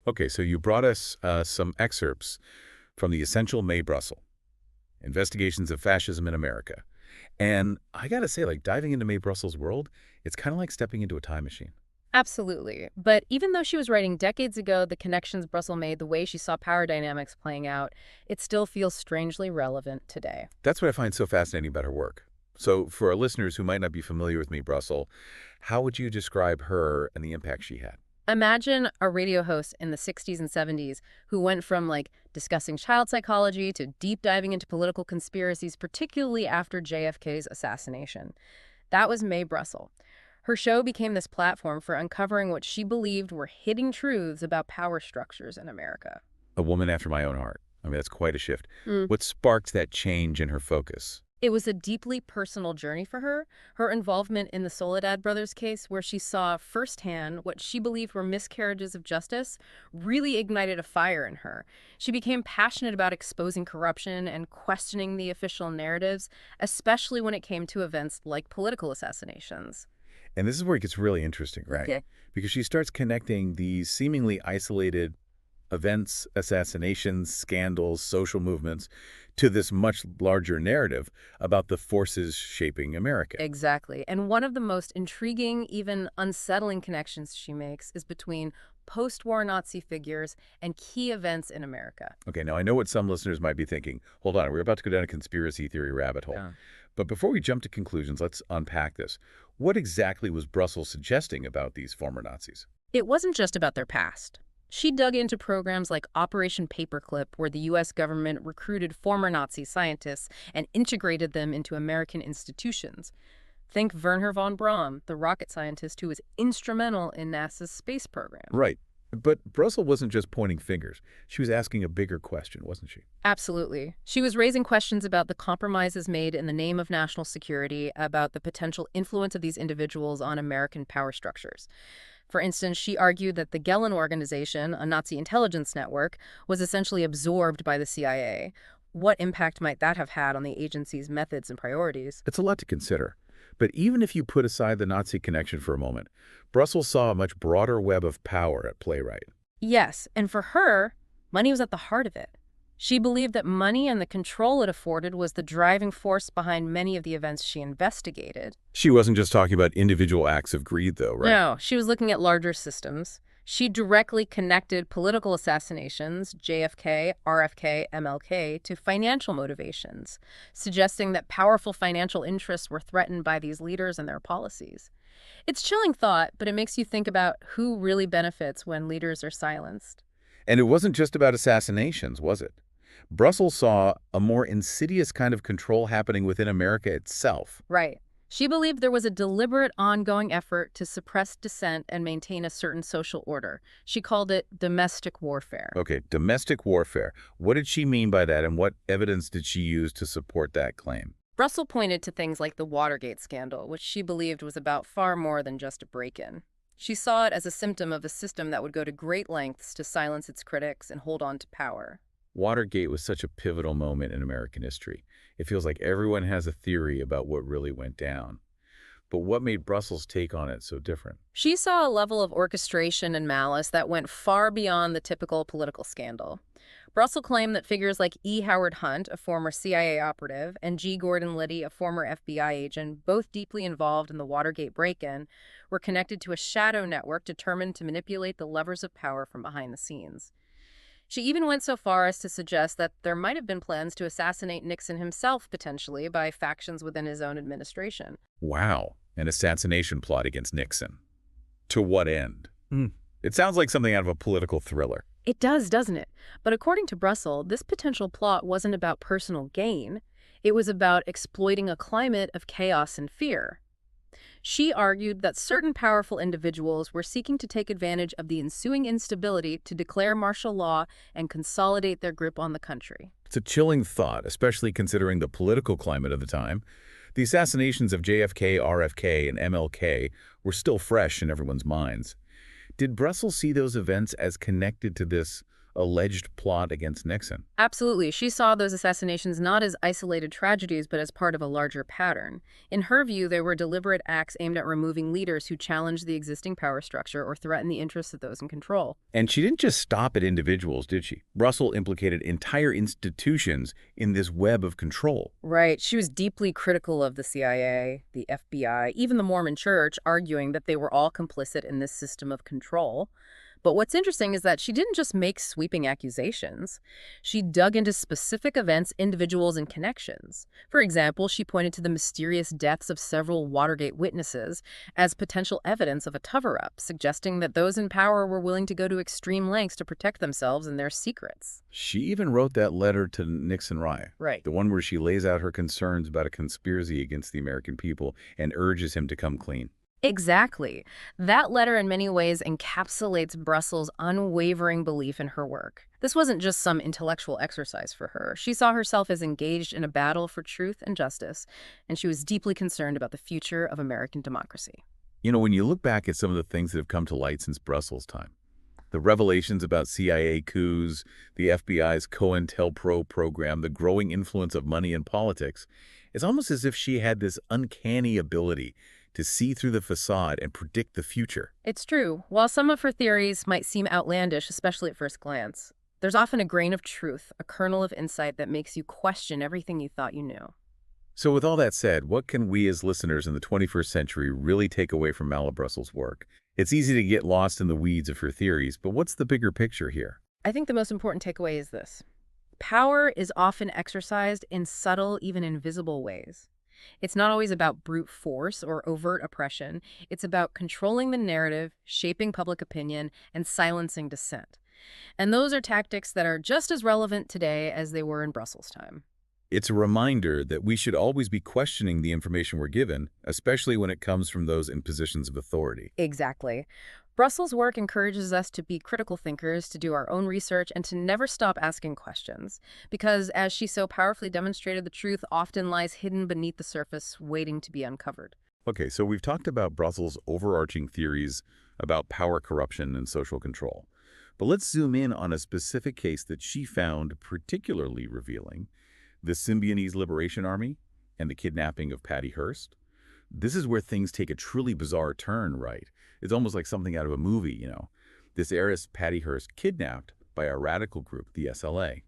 Okay, so you brought us some excerpts from the Essential Mae Brussell, Investigations of Fascism in America. And I gotta say, like, diving into Mae Brussell's world, it's kind of like stepping into a time machine. Absolutely. But even though she was writing decades ago the connections Brussels made, the way she saw power dynamics playing out, it still feels strangely relevant today. That's what I find so fascinating about her work. So for our listeners who might not be familiar with Mae Brussell, how would you describe her and the impact she had? Imagine a radio host in the 60s and 70s who went from discussing child psychology to deep diving into political conspiracies, particularly after JFK's assassination. That was Mae Brussell. Her show became this platform for uncovering what she believed were hidden truths about power structures in America. A woman after my own heart. I mean, that's quite a shift. What sparked that change in her focus? It was a deeply personal journey for her. Her involvement in the Soledad brothers case, where she saw firsthand what she believed were miscarriages of justice, really ignited a fire in her. She became passionate about exposing corruption and questioning the official narratives, especially when it came to events like political assassinations. And this is where it gets really interesting, right? Okay. Because she starts connecting these seemingly isolated events, assassinations, scandals, social movements to this much larger narrative about the forces shaping America. Exactly. And one of the most intriguing, even unsettling connections she makes is between post-war Nazi figures and key events in America. Okay, now I know what some listeners might be thinking. Hold on, we're about to go down a conspiracy theory rabbit hole. Yeah. But before we jump to conclusions, let's unpack this. What exactly was Brussels suggesting about these former Nazis? It wasn't just about their past. She dug into programs like Operation Paperclip, where the U.S. government recruited former Nazi scientists and integrated them into American institutions. Think Wernher von Braun, the rocket scientist who was instrumental in NASA's space program. Right. But Brussels wasn't just pointing fingers. She was asking a bigger question, wasn't she? Absolutely. She was raising questions about the compromises made in the name of national security, about the potential influence of these individuals on American power structures. For instance, she argued that the Gehlen Organization, a Nazi intelligence network, was essentially absorbed by the CIA. What impact might that have had on the agency's methods and priorities? It's a lot to consider. But even if you put aside the Nazi connection for a moment, Brussels saw a much broader web of power at play, right? Yes, and for her, money was at the heart of it. She believed that money and the control it afforded was the driving force behind many of the events she investigated. She wasn't just talking about individual acts of greed, though, right? No, she was looking at larger systems. She directly connected political assassinations, JFK, RFK, MLK, to financial motivations, suggesting that powerful financial interests were threatened by these leaders and their policies. It's chilling thought, but it makes you think about who really benefits when leaders are silenced. And it wasn't just about assassinations, was it? Brussels saw a more insidious kind of control happening within America itself. Right. She believed there was a deliberate, ongoing effort to suppress dissent and maintain a certain social order. She called it domestic warfare. Okay, domestic warfare. What did she mean by that, and what evidence did she use to support that claim? Russell pointed to things like the Watergate scandal, which she believed was about far more than just a break-in. She saw it as a symptom of a system that would go to great lengths to silence its critics and hold on to power. Watergate was such a pivotal moment in American history. It feels like everyone has a theory about what really went down. But what made Brussels' take on it so different? She saw a level of orchestration and malice that went far beyond the typical political scandal. Brussels claimed that figures like E. Howard Hunt, a former CIA operative, and G. Gordon Liddy, a former FBI agent, both deeply involved in the Watergate break-in, were connected to a shadow network determined to manipulate the levers of power from behind the scenes. She even went so far as to suggest that there might have been plans to assassinate Nixon himself, potentially, by factions within his own administration. Wow, an assassination plot against Nixon. To what end? It sounds like something out of a political thriller. It does, doesn't it? But according to Brussels, this potential plot wasn't about personal gain. It was about exploiting a climate of chaos and fear. She argued that certain powerful individuals were seeking to take advantage of the ensuing instability to declare martial law and consolidate their grip on the country. It's a chilling thought, especially considering the political climate of the time. The assassinations of JFK, RFK, and MLK were still fresh in everyone's minds. Did Brussels see those events as connected to this alleged plot against Nixon. Absolutely. She saw those assassinations not as isolated tragedies, but as part of a larger pattern. In her view, they were deliberate acts aimed at removing leaders who challenged the existing power structure or threatened the interests of those in control. And she didn't just stop at individuals, did she? Russell implicated entire institutions in this web of control. Right. She was deeply critical of the CIA, the FBI, even the Mormon Church, arguing that they were all complicit in this system of control. But what's interesting is that she didn't just make sweeping accusations. She dug into specific events, individuals, and connections. For example, she pointed to the mysterious deaths of several Watergate witnesses as potential evidence of a cover-up, suggesting that those in power were willing to go to extreme lengths to protect themselves and their secrets. She even wrote that letter to Nixon Rye, Right. the one where she lays out her concerns about a conspiracy against the American people and urges him to come clean. Exactly. That letter in many ways encapsulates Brussels' unwavering belief in her work. This wasn't just some intellectual exercise for her. She saw herself as engaged in a battle for truth and justice, and she was deeply concerned about the future of American democracy. You know, when you look back at some of the things that have come to light since Brussels' time, the revelations about CIA coups, the FBI's COINTELPRO program, the growing influence of money in politics, it's almost as if she had this uncanny ability to see through the facade and predict the future. It's true. While some of her theories might seem outlandish, especially at first glance, there's often a grain of truth, a kernel of insight that makes you question everything you thought you knew. So with all that said, what can we as listeners in the 21st century really take away from Mala Brussels' work? It's easy to get lost in the weeds of her theories, but what's the bigger picture here? I think the most important takeaway is this. Power is often exercised in subtle, even invisible ways. It's not always about brute force or overt oppression. It's about controlling the narrative, shaping public opinion, and silencing dissent. And those are tactics that are just as relevant today as they were in Brussels' time. It's a reminder that we should always be questioning the information we're given, especially when it comes from those in positions of authority. Exactly. Brussels' work encourages us to be critical thinkers, to do our own research, and to never stop asking questions. Because, as she so powerfully demonstrated, the truth often lies hidden beneath the surface, waiting to be uncovered. Okay, so we've talked about Brussels' overarching theories about power corruption and social control. But let's zoom in on a specific case that she found particularly revealing: the Symbionese Liberation Army and the kidnapping of Patty Hearst. This is where things take a truly bizarre turn, right? It's almost like something out of a movie, you know. This heiress, Patty Hearst, kidnapped by a radical group, the SLA.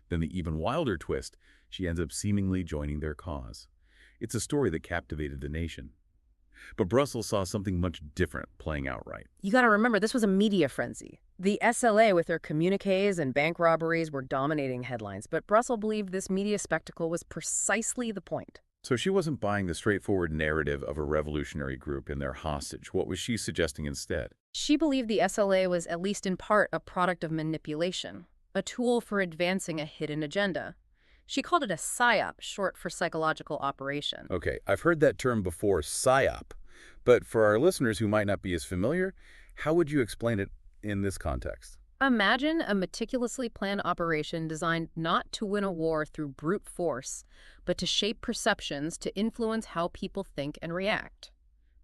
Then the even wilder twist, she ends up seemingly joining their cause. It's a story that captivated the nation. But Brussels saw something much different playing out, right? You gotta remember, this was a media frenzy. The SLA, with their communiques and bank robberies, were dominating headlines, but Brussels believed this media spectacle was precisely the point. So she wasn't buying the straightforward narrative of a revolutionary group and their hostage. What was she suggesting instead? She believed the SLA was, at least in part, a product of manipulation, a tool for advancing a hidden agenda. She called it a PSYOP, short for psychological operation. Okay, I've heard that term before, PSYOP. But for our listeners who might not be as familiar, how would you explain it in this context? Imagine a meticulously planned operation designed not to win a war through brute force, but to shape perceptions to influence how people think and react.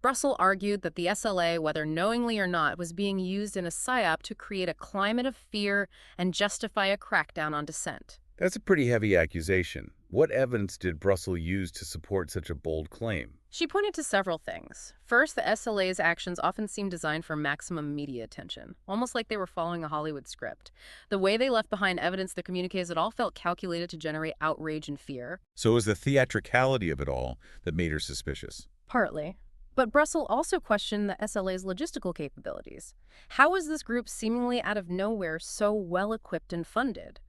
Brussels argued that the SLA, whether knowingly or not, was being used in a PSYOP to create a climate of fear and justify a crackdown on dissent. That's a pretty heavy accusation. What evidence did Brussels use to support such a bold claim? She pointed to several things. First, the SLA's actions often seemed designed for maximum media attention, almost like they were following a Hollywood script. The way they left behind evidence, the communiques, it all felt calculated to generate outrage and fear. So it was the theatricality of it all that made her suspicious. Partly. But Brussels also questioned the SLA's logistical capabilities. How was this group seemingly out of nowhere so well-equipped and funded?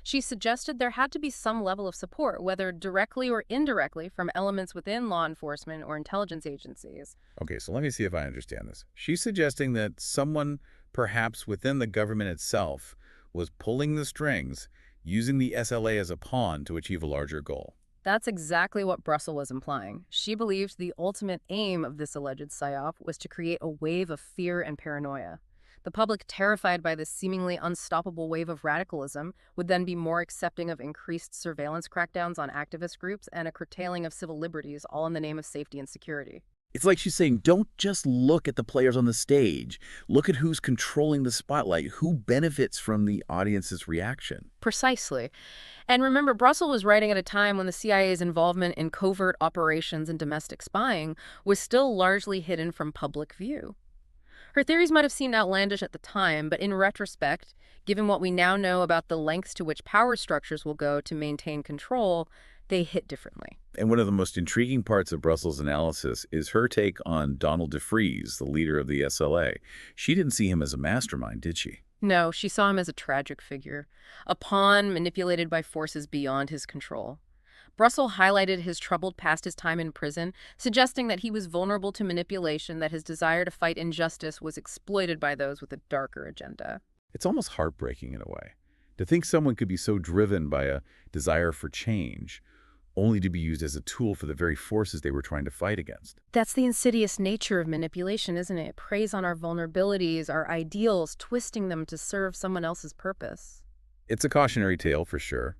She suggested there had to be some level of support, whether directly or indirectly, from elements within law enforcement or intelligence agencies. Okay, so let me see if I understand this. She's suggesting that someone, perhaps within the government itself, was pulling the strings, using the SLA as a pawn to achieve a larger goal. That's exactly what Brussels was implying. She believed the ultimate aim of this alleged PSYOP was to create a wave of fear and paranoia. The public, terrified by this seemingly unstoppable wave of radicalism, would then be more accepting of increased surveillance crackdowns on activist groups and a curtailing of civil liberties, all in the name of safety and security. It's like she's saying, don't just look at the players on the stage. Look at who's controlling the spotlight, who benefits from the audience's reaction. Precisely. And remember, Brussels was writing at a time when the CIA's involvement in covert operations and domestic spying was still largely hidden from public view. Her theories might have seemed outlandish at the time, but in retrospect, given what we now know about the lengths to which power structures will go to maintain control, they hit differently. And one of the most intriguing parts of Brussels' analysis is her take on Donald DeFreeze, the leader of the SLA. She didn't see him as a mastermind, did she? No, she saw him as a tragic figure, a pawn manipulated by forces beyond his control. Brussels highlighted his troubled past, his time in prison, suggesting that he was vulnerable to manipulation, that his desire to fight injustice was exploited by those with a darker agenda. It's almost heartbreaking in a way. To think someone could be so driven by a desire for change, only to be used as a tool for the very forces they were trying to fight against. That's the insidious nature of manipulation, isn't it? It preys on our vulnerabilities, our ideals, twisting them to serve someone else's purpose. It's a cautionary tale for sure,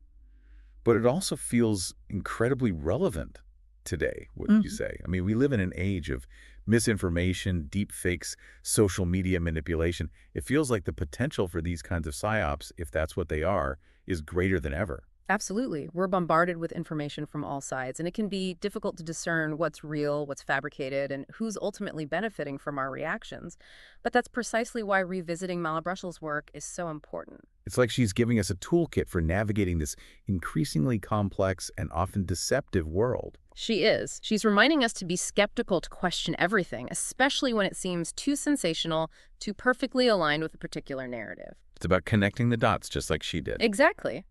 but it also feels incredibly relevant today, wouldn't you say? I mean, we live in an age of misinformation, deep fakes, social media manipulation. It feels like the potential for these kinds of psyops, if that's what they are, is greater than ever. Absolutely. We're bombarded with information from all sides, and it can be difficult to discern what's real, what's fabricated, and who's ultimately benefiting from our reactions. But that's precisely why revisiting Mae Brussell's work is so important. It's like she's giving us a toolkit for navigating this increasingly complex and often deceptive world. She is. She's reminding us to be skeptical, to question everything, especially when it seems too sensational, too perfectly aligned with a particular narrative. It's about connecting the dots just like she did. Exactly.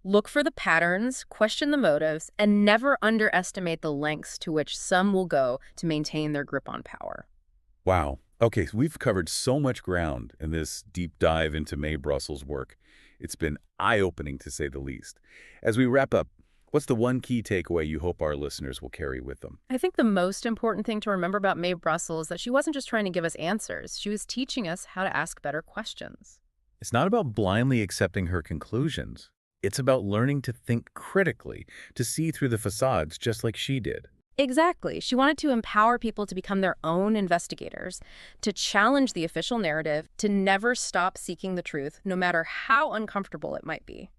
Look for the patterns, question the motives, and never underestimate the lengths to which some will go to maintain their grip on power. Wow. Okay, so we've covered so much ground in this deep dive into Mae Brussell's work. It's been eye-opening, to say the least. As we wrap up, what's the one key takeaway you hope our listeners will carry with them? I think the most important thing to remember about Mae Brussell is that she wasn't just trying to give us answers. She was teaching us how to ask better questions. It's not about blindly accepting her conclusions. It's about learning to think critically, to see through the facades just like she did. Exactly. She wanted to empower people to become their own investigators, to challenge the official narrative, to never stop seeking the truth, no matter how uncomfortable it might be.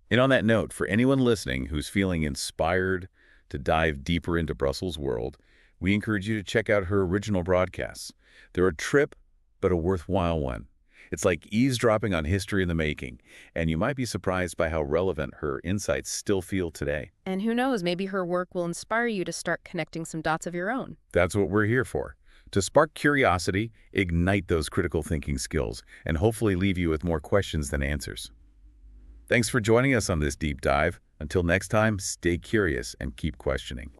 And on that note, for anyone listening who's feeling inspired to dive deeper into Brussels' world, we encourage you to check out her original broadcasts. They're a trip, but a worthwhile one. It's like eavesdropping on history in the making, and you might be surprised by how relevant her insights still feel today. And who knows, maybe her work will inspire you to start connecting some dots of your own. That's what we're here for, to spark curiosity, ignite those critical thinking skills, and hopefully leave you with more questions than answers. Thanks for joining us on this deep dive. Until next time, stay curious and keep questioning.